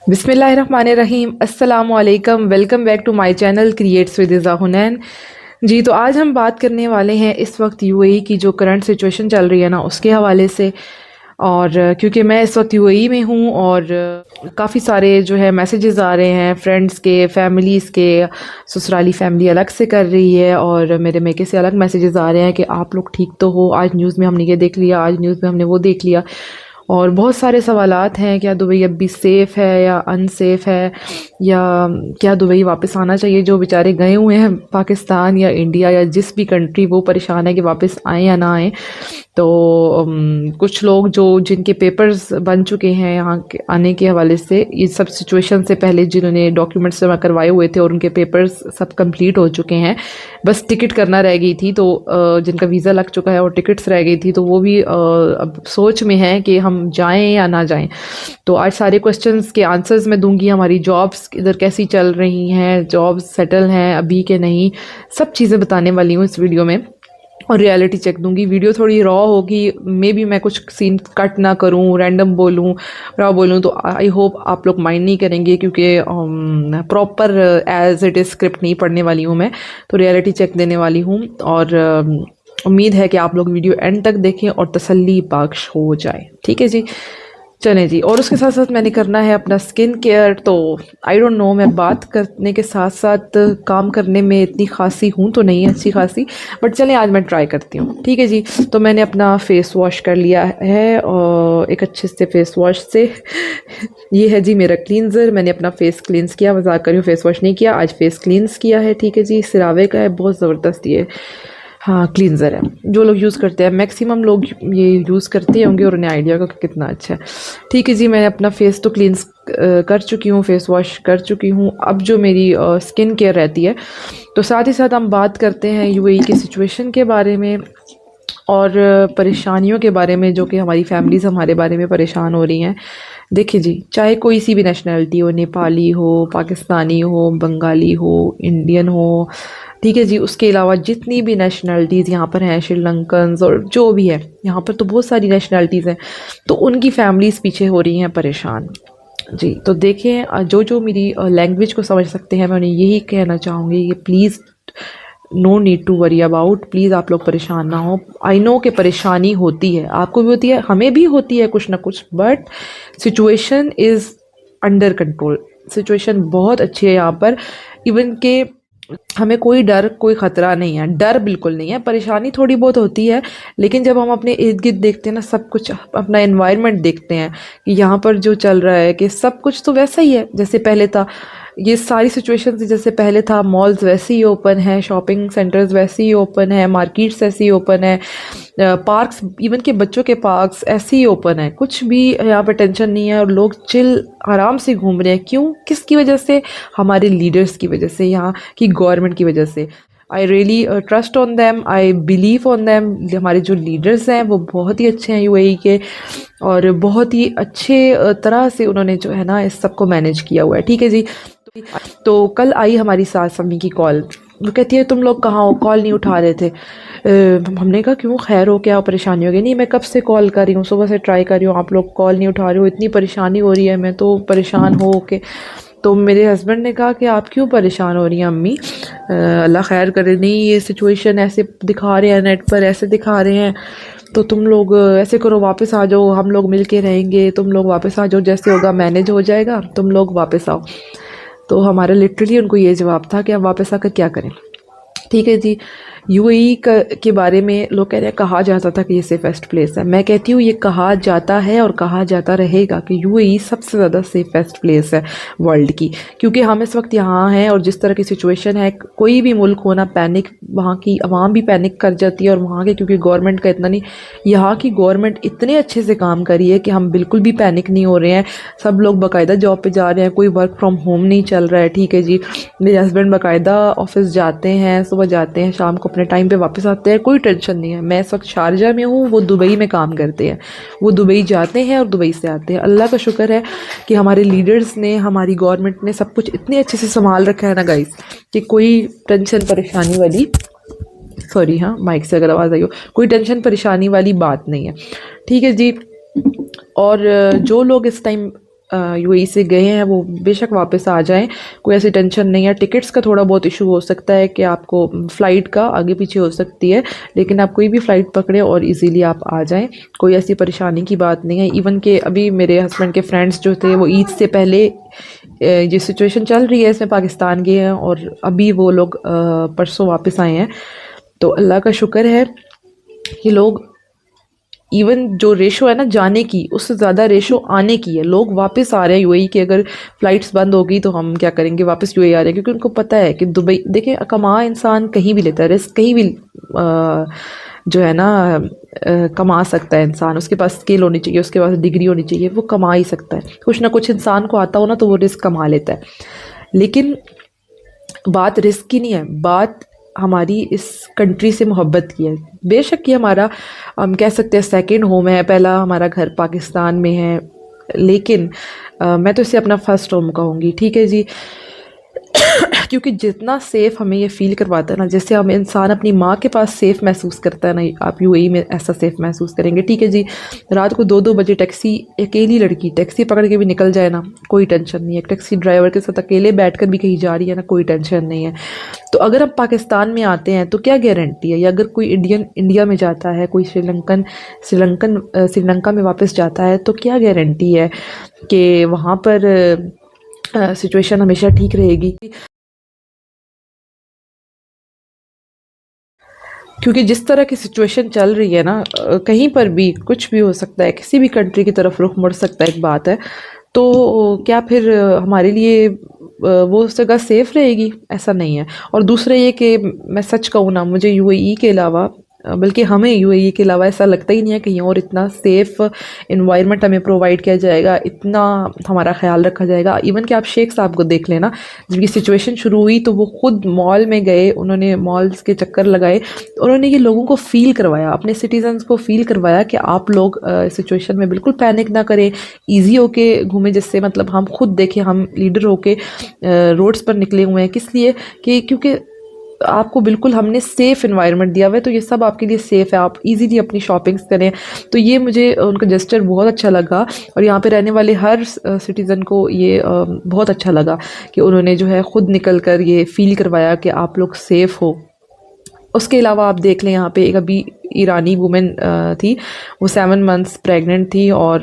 बिस्मिल्लाहिर्रहमानिर्रहीम अस्सलाम वालेकुम। Welcome back to my channel creates with Iza Hunain. जी, तो आज हम बात करने वाले हैं इस वक्त यूएई की जो करंट सिचुएशन चल रही है ना, उसके हवाले से। और क्योंकि मैं इस वक्त यूएई में हूँ और काफ़ी सारे जो है मैसेजेस आ रहे हैं फ्रेंड्स के, फैमिलीज़ के। ससुराली फैमिली अलग से कर रही है और मेरे मेके से अलग मैसेजेस आ रहे हैं कि आप लोग ठीक तो हो, आज न्यूज़ में हमने ये देख लिया, आज न्यूज़ में हमने वो देख लिया। और बहुत सारे सवालात हैं, क्या दुबई अब भी सेफ़ है या अनसेफ है, या क्या दुबई वापस आना चाहिए। जो बेचारे गए हुए हैं पाकिस्तान या इंडिया या जिस भी कंट्री, वो परेशान है कि वापस आए या ना आए। तो कुछ लोग जो जिनके पेपर्स बन चुके हैं यहाँ के आने के हवाले से, इस सब सिचुएशन से पहले जिन्होंने डॉक्यूमेंट्स जमा करवाए हुए थे और उनके पेपर्स सब कंप्लीट हो चुके हैं, बस टिकट करना रह गई थी। तो जिनका वीज़ा लग चुका है और टिकट्स रह गई थी, तो वो भी अब सोच में है कि हम जाएं या ना जाएं। तो आज सारे क्वेश्चंस के आंसर्स मैं दूंगी। हमारी जॉब्स इधर कैसी चल रही हैं, जॉब्स सेटल हैं अभी के नहीं, सब चीज़ें बताने वाली हूँ इस वीडियो में। और रियलिटी चेक दूंगी। वीडियो थोड़ी रॉ होगी, मे बी मैं कुछ सीन कट ना करूं, रैंडम बोलूं, रॉ बोलूं, तो आई होप आप लोग माइंड नहीं करेंगे, क्योंकि proper as it is script नहीं पढ़ने वाली हूं मैं, तो रियलिटी चेक देने वाली हूं। और उम्मीद है कि आप लोग वीडियो एंड तक देखें और तसल्ली बख्श हो जाए। ठीक है जी, चलें जी। और उसके साथ साथ मैंने करना है अपना स्किन केयर। तो आई डोंट नो, मैं बात करने के साथ साथ काम करने में इतनी खासी हूँ तो नहीं, अच्छी खासी, बट चलें आज मैं ट्राई करती हूँ। ठीक है जी। तो मैंने अपना फेस वॉश कर लिया है और एक अच्छे से फेस वॉश से ये है जी मेरा क्लींजर। मैंने अपना फेस क्लींस किया, मजाक कर रही हूँ, फेस वॉश नहीं किया, आज फेस क्लींस किया है। ठीक है जी, सिरावे का है, बहुत ज़बरदस्त ये, हाँ, क्लींजर है। जो लोग यूज़ करते हैं, मैक्सिमम लोग ये यूज़ करते होंगे और उन्हें आइडिया होगा कि कितना अच्छा है। ठीक है जी, मैं अपना फेस तो क्लींस कर चुकी हूँ, फेस वॉश कर चुकी हूँ। अब जो मेरी स्किन केयर रहती है, तो साथ ही साथ हम बात करते हैं यूएई की सिचुएशन के बारे में और परेशानियों के बारे में, जो कि हमारी फैमिलीज़ हमारे बारे में परेशान हो रही हैं। देखिए जी, चाहे कोई सी भी नेशनैलिटी हो, नेपाली हो, पाकिस्तानी हो, बंगाली हो, इंडियन हो, ठीक है जी, उसके अलावा जितनी भी नेशनैलिटीज़ यहाँ पर हैं, श्रीलंकन्स और जो भी है, यहाँ पर तो बहुत सारी नेशनैलिटीज़ हैं, तो उनकी फैमिलीज़ पीछे हो रही हैं परेशान। जी, तो देखें, जो जो मेरी लैंग्वेज को समझ सकते हैं, मैं उन्हें यही कहना चाहूँगी कि please no need to worry about, please आप लोग परेशान ना हो। आई नो कि परेशानी होती है, आपको भी होती है, हमें भी होती है कुछ ना कुछ, but situation is under control. Situation बहुत अच्छी है यहाँ पर, इवन के हमें कोई डर, कोई ख़तरा नहीं है, डर बिल्कुल नहीं है। परेशानी थोड़ी बहुत होती है, लेकिन जब हम अपने इर्द गिर्द देखते हैं ना, सब कुछ अपना एनवायरनमेंट देखते हैं कि यहाँ पर जो चल रहा है, कि सब कुछ तो वैसा ही है जैसे पहले था। ये सारी सिचुएशन जैसे पहले था, मॉल्स वैसे ही ओपन है, शॉपिंग सेंटर्स वैसे ही ओपन है, मार्केट्स ऐसे ही ओपन है, पार्क्स, इवन के बच्चों के पार्क्स ऐसे ही ओपन है। कुछ भी यहाँ पर टेंशन नहीं है और लोग चिल आराम से घूम रहे हैं। क्यों, किसकी वजह से? हमारे लीडर्स की वजह से, यहाँ की गवर्नमेंट की वजह से। I really trust on them, I believe on them. हमारे जो लीडर्स हैं वो बहुत ही अच्छे हैं यूएई के, और बहुत ही अच्छे तरह से उन्होंने जो है ना इस सबको मैनेज किया हुआ है। ठीक है जी। तो कल आई हमारी सास अम्मी की कॉल, वो कहती है तुम लोग कहाँ हो, कॉल नहीं उठा रहे थे। हमने कहा क्यों, खैर हो क्या, परेशानी हो गई? नहीं, मैं कब से कॉल कर रही हूँ, सुबह से ट्राई कर रही हूँ, आप लोग कॉल नहीं उठा रहे हो, इतनी परेशानी हो रही है, मैं तो परेशान हो के। तो मेरे हस्बैंड ने कहा कि आप क्यों परेशान हो रही हैं अम्मी, अल्लाह खैर करे। नहीं, ये सिचुएशन ऐसे दिखा रहे हैं नेट पर, ऐसे दिखा रहे हैं, तो तुम लोग ऐसे करो, वापस आ जाओ, हम लोग मिल के रहेंगे, तुम लोग वापस आ जाओ, जैसे होगा मैनेज हो जाएगा, तुम लोग वापस आओ। तो हमारा लिटरली उनको ये जवाब था कि अब वापस आकर क्या करें। ठीक है जी। यूएई के बारे में लोग कह रहे हैं, कहा जाता था कि ये सेफेस्ट प्लेस है। मैं कहती हूँ ये कहा जाता है और कहा जाता रहेगा कि यूएई सबसे ज़्यादा सेफेस्ट प्लेस है वर्ल्ड की, क्योंकि हम इस वक्त यहाँ हैं और जिस तरह की सिचुएशन है, कोई भी मुल्क होना पैनिक, वहाँ की आवाम भी पैनिक कर जाती है। और वहाँ के, क्योंकि गवर्नमेंट का इतना नहीं, यहाँ की गवर्नमेंट इतने अच्छे से काम कर रही है कि हम बिल्कुल भी पैनिक नहीं हो रहे हैं। सब लोग बाकायदा जॉब पे जा रहे हैं, कोई वर्क फ्रॉम होम नहीं चल रहा है। ठीक है जी, मेरे हस्बैंड बाकायदा ऑफिस जाते हैं, सुबह जाते हैं, शाम को अपने टाइम पे वापस आते हैं, कोई टेंशन नहीं है। मैं इस वक्त शारजा में हूँ, वो दुबई में काम करते हैं, वो दुबई जाते हैं और दुबई से आते हैं। अल्लाह का शुक्र है कि हमारे लीडर्स ने, हमारी गवर्नमेंट ने सब कुछ इतने अच्छे से संभाल रखा है ना गाइस, कि कोई टेंशन परेशानी वाली, सॉरी हाँ माइक से अगर आवाज़ आई हो, कोई टेंशन परेशानी वाली बात नहीं है। ठीक है जी। और जो लोग इस टाइम यूएई से गए हैं वो बेशक वापस आ जाएं, कोई ऐसी टेंशन नहीं है। टिकट्स का थोड़ा बहुत इशू हो सकता है कि आपको फ़्लाइट का आगे पीछे हो सकती है, लेकिन आप कोई भी फ़्लाइट पकड़ें और इजीली आप आ जाएं, कोई ऐसी परेशानी की बात नहीं है। इवन के अभी मेरे हस्बैंड के फ्रेंड्स जो थे वो ईद से पहले ये सिचुएशन चल रही है इसमें पाकिस्तान गए हैं और अभी वो लोग परसों वापस आए हैं। तो अल्लाह का शुक्र है कि लोग, इवन जो रेशो है ना जाने की, उससे ज़्यादा रेशो आने की है। लोग वापस आ रहे हैं यूएई के, अगर फ़्लाइट्स बंद हो गई तो हम क्या करेंगे, वापस यूएई आ रहे हैं, क्योंकि उनको पता है कि दुबई, देखें कमा इंसान कहीं भी लेता है रिस्क, कहीं भी जो है ना कमा सकता है इंसान। उसके पास स्किल होनी चाहिए, उसके पास डिग्री होनी चाहिए, वो कमा ही सकता है। कुछ ना कुछ इंसान को आता हो ना तो वो रिस्क कमा लेता है। लेकिन बात रिस्क की नहीं है, बात हमारी इस कंट्री से मोहब्बत की है। बेशक ये हमारा, हम कह सकते हैं सेकंड होम है, पहला हमारा घर पाकिस्तान में है, लेकिन मैं तो इसे अपना फर्स्ट होम कहूँगी, ठीक है जी। क्योंकि जितना सेफ़ हमें ये फ़ील करवाता है ना, जैसे हम इंसान अपनी माँ के पास सेफ़ महसूस करता है ना, आप यूएई में ऐसा सेफ़ महसूस करेंगे, ठीक है जी। रात को 2-2 बजे टैक्सी, अकेली लड़की टैक्सी पकड़ के भी निकल जाए ना, कोई टेंशन नहीं है। टैक्सी ड्राइवर के साथ अकेले बैठकर भी कहीं जा रही है ना, कोई टेंशन नहीं है। तो अगर हम पाकिस्तान में आते हैं तो क्या गारंटी है, या अगर कोई इंडियन इंडिया में जाता है, कोई श्रीलंका में वापस जाता है, तो क्या गारंटी है कि वहाँ पर सिचुएशन हमेशा ठीक रहेगी। क्योंकि जिस तरह की सिचुएशन चल रही है ना, कहीं पर भी कुछ भी हो सकता है, किसी भी कंट्री की तरफ रुख मुड़ सकता है, एक बात है। तो क्या फिर हमारे लिए वो जगह सेफ़ रहेगी? ऐसा नहीं है। और दूसरा ये कि मैं सच कहूँ ना, मुझे यूएई के अलावा, बल्कि हमें यूएई के अलावा ऐसा लगता ही नहीं है कहीं और इतना सेफ़ इन्वायरमेंट हमें प्रोवाइड किया जाएगा, इतना हमारा ख्याल रखा जाएगा। इवन कि आप शेख साहब को देख लेना, जब ये सिचुएशन शुरू हुई तो वो खुद मॉल में गए, उन्होंने मॉल्स के चक्कर लगाए, उन्होंने ये लोगों को फ़ील करवाया, अपने सिटीजन्स को फ़ील करवाया कि आप लोग सिचुएशन में बिल्कुल पैनिक ना करें, ईजी होके घूमें। जिससे मतलब हम खुद देखें, हम लीडर होके रोड्स पर निकले हुए हैं, किस लिए कि क्योंकि आपको बिल्कुल हमने सेफ़ इन्वायरमेंट दिया हुआ है, तो ये सब आपके लिए सेफ़ है, आप इजीली अपनी शॉपिंग्स करें। तो ये मुझे उनका जेस्चर बहुत अच्छा लगा, और यहाँ पे रहने वाले हर सिटीज़न को ये बहुत अच्छा लगा कि उन्होंने जो है ख़ुद निकल कर ये फ़ील करवाया कि आप लोग सेफ़ हो। उसके अलावा आप देख लें, यहाँ पे एक अभी ईरानी वुमेन थी, वो 7 मंथ्स प्रेग्नेंट थी, और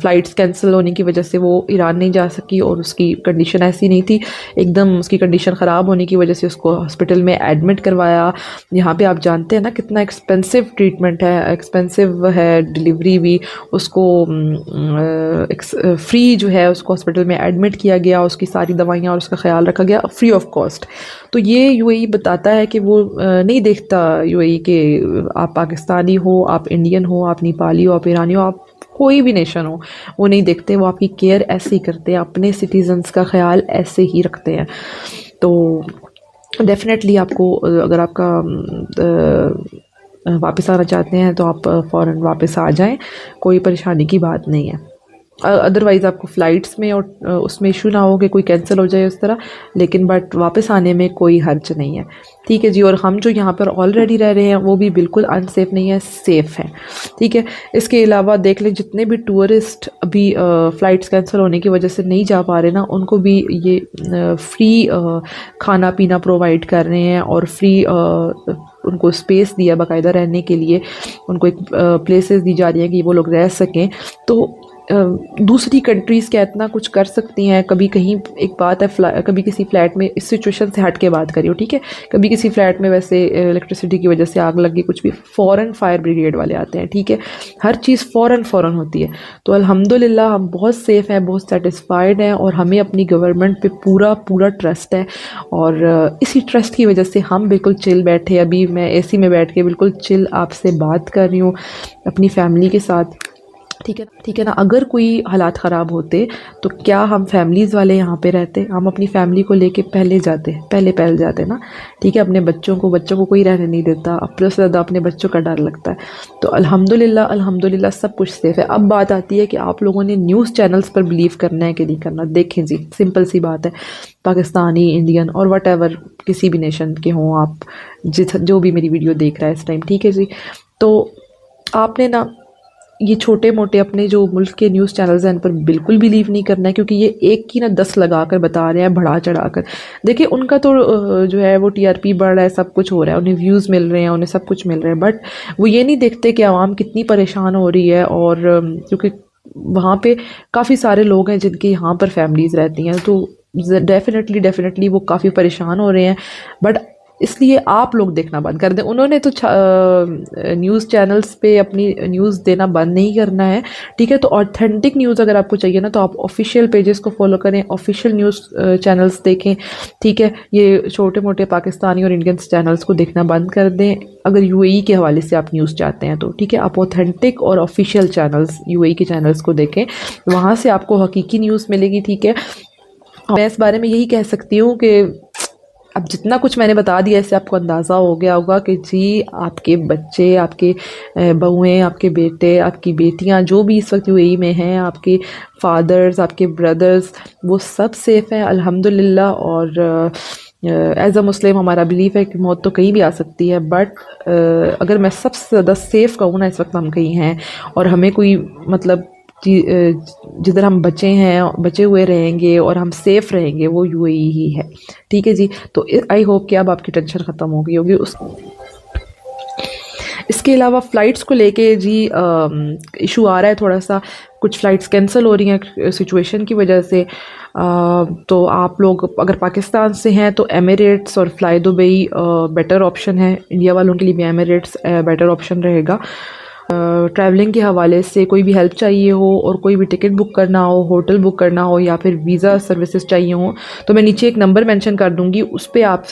फ़्लाइट्स कैंसिल होने की वजह से वो ईरान नहीं जा सकी, और उसकी कंडीशन ऐसी नहीं थी, एकदम उसकी कंडीशन ख़राब होने की वजह से उसको हॉस्पिटल में एडमिट करवाया। यहाँ पे आप जानते हैं ना कितना एक्सपेंसिव ट्रीटमेंट है, एक्सपेंसिव है डिलीवरी भी। उसको फ्री जो है उसको हॉस्पिटल में एडमिट किया गया, उसकी सारी दवाइयाँ और उसका ख्याल रखा गया फ्री ऑफ कॉस्ट। तो ये यूएई बताता है कि वो नहीं देखता यूएई के आप पाकिस्तानी हो, आप इंडियन हो, आप नेपाली हो, आप ईरानी हो, आप कोई भी नेशन हो, वो नहीं देखते। वो आपकी केयर ऐसे ही करते हैं, अपने सिटीजन्स का ख्याल ऐसे ही रखते हैं। तो डेफिनेटली आपको, अगर आपका वापस आना चाहते हैं तो आप फ़ौरन वापस आ जाएं, कोई परेशानी की बात नहीं है। अदरवाइज़ आपको फ़्लाइट्स में और उसमें इशू ना हो कि कोई कैंसिल हो जाए उस तरह, लेकिन बट वापस आने में कोई हर्ज नहीं है, ठीक है जी। और हम जो यहाँ पर ऑलरेडी रह रहे हैं वो भी बिल्कुल अनसेफ नहीं है, सेफ़ है, ठीक है। इसके अलावा देख लें, जितने भी टूरिस्ट अभी फ़्लाइट्स कैंसिल होने की वजह से नहीं जा पा रहे ना, उनको भी ये फ्री खाना पीना प्रोवाइड कर रहे हैं, और फ्री उनको स्पेस दिया बाकायदा रहने के लिए, उनको एक प्लेसेस दी जा रही है कि वो लोग रह सकें। तो दूसरी कंट्रीज़ क्या इतना कुछ कर सकती हैं? कभी कहीं, एक बात है, कभी किसी फ्लैट में, इस सिचुएशन से हट के बात करिए, ठीक है, कभी किसी फ्लैट में वैसे इलेक्ट्रिसिटी की वजह से आग लग गई, कुछ भी, फ़ौरन फायर ब्रिगेड वाले आते हैं, ठीक है, हर चीज़ फ़ौरन होती है। तो अल्हम्दुलिल्लाह हम बहुत सेफ़ हैं, बहुत सेटिस्फाइड हैं, और हमें अपनी गवर्नमेंट पे पूरा ट्रस्ट है, और इसी ट्रस्ट की वजह से हम बिल्कुल चिल बैठे। अभी मैं एसी में बैठ के बिल्कुल चिल आपसे बात कर रही हूँ अपनी फैमिली के साथ, ठीक है ना। अगर कोई हालात ख़राब होते तो क्या हम फैमिलीज़ वाले यहाँ पे रहते? हम अपनी फैमिली को लेके पहले जाते ना, ठीक है। अपने बच्चों को कोई रहने नहीं देता, अपने से ज़्यादा अपने बच्चों का डर लगता है। तो अल्हम्दुलिल्लाह सब कुछ सेफ़ है। अब बात आती है कि आप लोगों ने न्यूज़ चैनल्स पर बिलीव करना है कि नहीं करना। देखें जी, सिंपल सी बात है, पाकिस्तानी, इंडियन और वट किसी भी नेशन के हों आप, जो भी मेरी वीडियो देख रहा है इस टाइम, ठीक है जी, तो आपने ना ये छोटे मोटे अपने जो मुल्क के न्यूज़ चैनल्स हैं इन पर बिल्कुल बिलीव नहीं करना है, क्योंकि ये एक की ना 10 लगा कर बता रहे हैं बढ़ा चढ़ा कर। देखिए उनका तो जो है वो टीआरपी बढ़ रहा है, सब कुछ हो रहा है, उन्हें व्यूज़ मिल रहे हैं, उन्हें सब कुछ मिल रहा है, बट वो ये नहीं देखते कि आवाम कितनी परेशान हो रही है। और क्योंकि वहाँ पे काफ़ी सारे लोग हैं जिनकी यहाँ पर फैमिलीज़ रहती हैं, तो डेफिनेटली डेफिनेटली वो काफ़ी परेशान हो रहे हैं। बट इसलिए आप लोग देखना बंद कर दें। उन्होंने तो न्यूज़ चैनल्स पे अपनी न्यूज़ देना बंद नहीं करना है, ठीक है। तो ऑथेंटिक न्यूज़ अगर आपको चाहिए ना, तो आप ऑफिशियल पेजेस को फॉलो करें, ऑफिशियल न्यूज़ चैनल्स देखें, ठीक है। ये छोटे मोटे पाकिस्तानी और इंडियन चैनल्स को देखना बंद कर दें अगर यूएई के हवाले से आप न्यूज़ चाहते हैं तो, ठीक है। आप ऑथेंटिक और ऑफिशियल चैनल्स, यूएई के चैनल्स को देखें, वहाँ से आपको हकीकी न्यूज़ मिलेगी, ठीक है। मैं इस बारे में यही कह सकती हूँ कि अब जितना कुछ मैंने बता दिया इससे आपको अंदाज़ा हो गया होगा कि जी आपके बच्चे, आपके बहुएँ, आपके बेटे, आपकी बेटियां जो भी इस वक्त यूएई में हैं, आपके फादर्स, आपके ब्रदर्स, वो सब सेफ़ हैं अल्हम्दुलिल्लाह। और एज़ अ मुस्लिम हमारा बिलीफ है कि मौत तो कहीं भी आ सकती है, बट अगर मैं सबसे ज़्यादा सेफ़ कहूँ ना, इस वक्त हम कहीं हैं और हमें कोई मतलब जिधर हम बचे हैं, बचे हुए रहेंगे और हम सेफ रहेंगे, वो यूएई ही है, ठीक है जी। तो आई होप कि अब आपकी टेंशन ख़त्म हो गई होगी। उस इसके अलावा फ़्लाइट्स को लेके जी इशू आ रहा है थोड़ा सा, कुछ फ़्लाइट्स कैंसिल हो रही हैं सिचुएशन की वजह से। तो आप लोग अगर पाकिस्तान से हैं तो एमिरेट्स और फ्लाई दुबई बेटर ऑप्शन है। इंडिया वालों के लिए भी एमिरेट्स बेटर ऑप्शन रहेगा। ट्रैवलिंग के हवाले से कोई भी हेल्प चाहिए हो और कोई भी टिकट बुक करना हो, होटल बुक करना हो या फिर वीज़ा सर्विसेज चाहिए हो, तो मैं नीचे एक नंबर मेंशन कर दूंगी, उस पर आप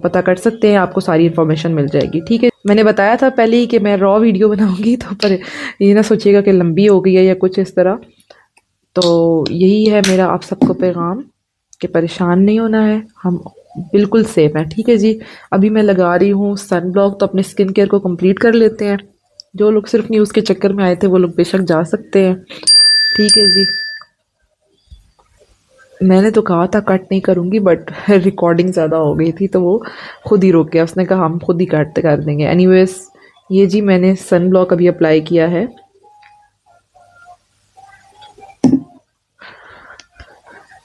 पता कर सकते हैं, आपको सारी इन्फॉर्मेशन मिल जाएगी, ठीक है। मैंने बताया था पहले ही कि मैं रॉ वीडियो बनाऊंगी, तो पर ये ना सोचिएगा कि लंबी हो गई है या कुछ इस तरह। तो यही है मेरा आप सबको पैगाम कि परेशान नहीं होना है, हम बिल्कुल सेफ हैं, ठीक है जी। अभी मैं लगा रही हूँ सन ब्लॉक, तो अपने स्किन केयर को कंप्लीट कर लेते हैं। जो लोग सिर्फ न्यूज़ के चक्कर में आए थे वो लोग बेशक जा सकते हैं, ठीक है जी। मैंने तो कहा था कट नहीं करूँगी, बट रिकॉर्डिंग ज़्यादा हो गई थी तो वो खुद ही रुक गया, उसने कहा हम खुद ही कट कर देंगे। एनीवेज ये जी मैंने सन ब्लॉक अभी अप्लाई किया है,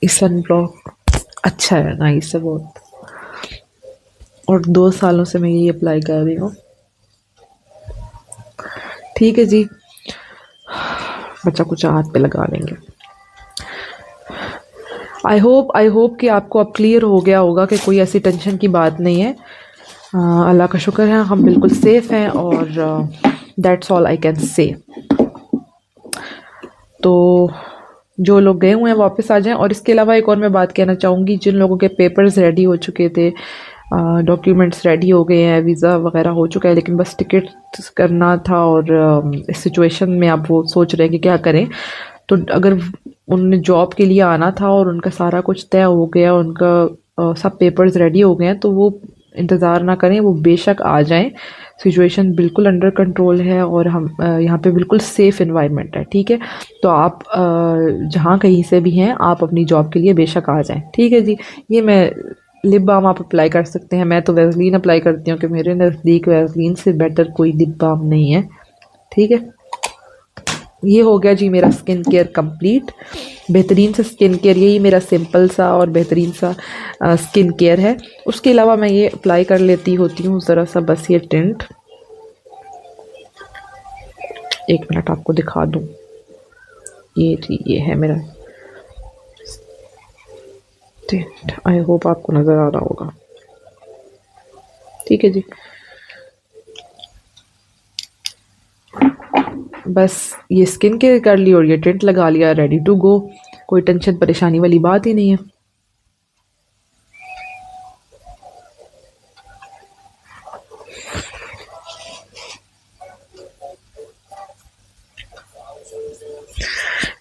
इस सन ब्लॉक अच्छा है, नाइस है बहुत, और 2 सालों से मैं यही अप्लाई कर रही हूँ, ठीक है जी। बच्चा कुछ हाथ पे लगा लेंगे। आई होप कि आपको अब क्लियर हो गया होगा कि कोई ऐसी टेंशन की बात नहीं है। अल्लाह का शुक्र है हम बिल्कुल सेफ़ हैं, और that's all I can say. तो जो लोग गए हुए हैं वापस आ जाएं। और इसके अलावा एक और मैं बात कहना चाहूँगी, जिन लोगों के पेपर्स रेडी हो चुके थे, डॉक्यूमेंट्स रेडी हो गए हैं, वीज़ा वगैरह हो चुका है, लेकिन बस टिकट करना था, और इस सिचुएशन में आप वो सोच रहे हैं कि क्या करें, तो अगर उन्हें जॉब के लिए आना था और उनका सारा कुछ तय हो गया, उनका सब पेपर्स रेडी हो गए हैं, तो वो इंतज़ार ना करें, वो बेशक आ जाएं। सिचुएशन बिल्कुल अंडर कंट्रोल है और हम यहाँ पे बिल्कुल सेफ़ इन्वायरमेंट है, ठीक है। तो आप जहाँ कहीं से भी हैं, आप अपनी जॉब के लिए बेशक आ जाएं, ठीक है जी। ये मैं लिप बाम आप अप्लाई कर सकते हैं, मैं तो वैसलीन अप्लाई करती हूँ कि मेरे नज़दीक वैसलीन से बेटर कोई लिप बाम नहीं है, ठीक है। ये हो गया जी मेरा स्किन केयर कंप्लीट, बेहतरीन सा स्किन केयर, यही मेरा सिंपल सा और बेहतरीन सा स्किन केयर है। उसके अलावा मैं ये अप्लाई कर लेती होती हूँ ज़रा सा बस ये टिंट, एक मिनट आपको दिखा दूँ, ये जी ये है मेरा टिंट, आई होप आपको नज़र आ रहा होगा, ठीक है जी। बस ये स्किन केयर कर ली और ये टिंट लगा लिया, रेडी टू गो, कोई टेंशन परेशानी वाली बात ही नहीं है।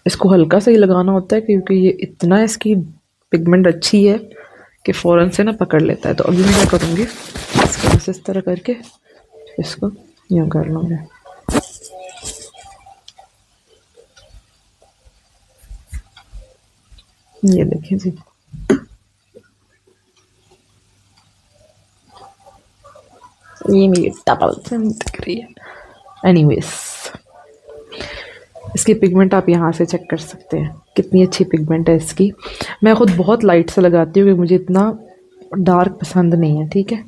इसको हल्का सा ही लगाना होता है क्योंकि ये इतना इसकी पिगमेंट अच्छी है कि फ़ौरन से ना पकड़ लेता है। तो अभी मैं क्या करूँगी, इसको बस इस तरह करके इसको यूँ कर लूँगी। ये देखिए जी, ये मेरी डबल सिम दिख रही है। एनीवेज इसकी पिगमेंट आप यहाँ से चेक कर सकते हैं, कितनी अच्छी पिगमेंट है इसकी। मैं ख़ुद बहुत लाइट से लगाती हूँ क्योंकि मुझे इतना डार्क पसंद नहीं है, ठीक है।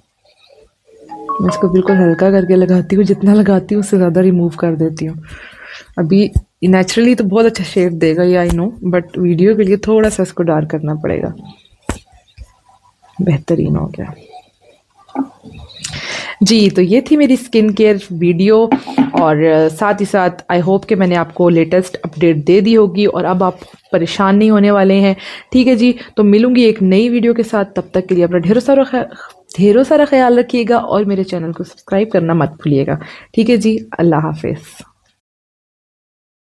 मैं इसको बिल्कुल हल्का करके लगाती हूँ, जितना लगाती हूँ उससे ज़्यादा रिमूव कर देती हूँ। अभी नेचुरली तो बहुत अच्छा शेड देगा ये, आई नो, बट वीडियो के लिए थोड़ा सा इसको डार्क करना पड़ेगा। बेहतरीन हो गया जी। तो ये थी मेरी स्किन केयर वीडियो, और साथ ही साथ आई होप कि मैंने आपको लेटेस्ट अपडेट दे दी होगी और अब आप परेशान नहीं होने वाले हैं, ठीक है जी। तो मिलूंगी एक नई वीडियो के साथ, तब तक के लिए अपना ढेरों सारा ख्याल रखिएगा और मेरे चैनल को सब्सक्राइब करना मत भूलिएगा, ठीक है जी। अल्लाह हाफिज़।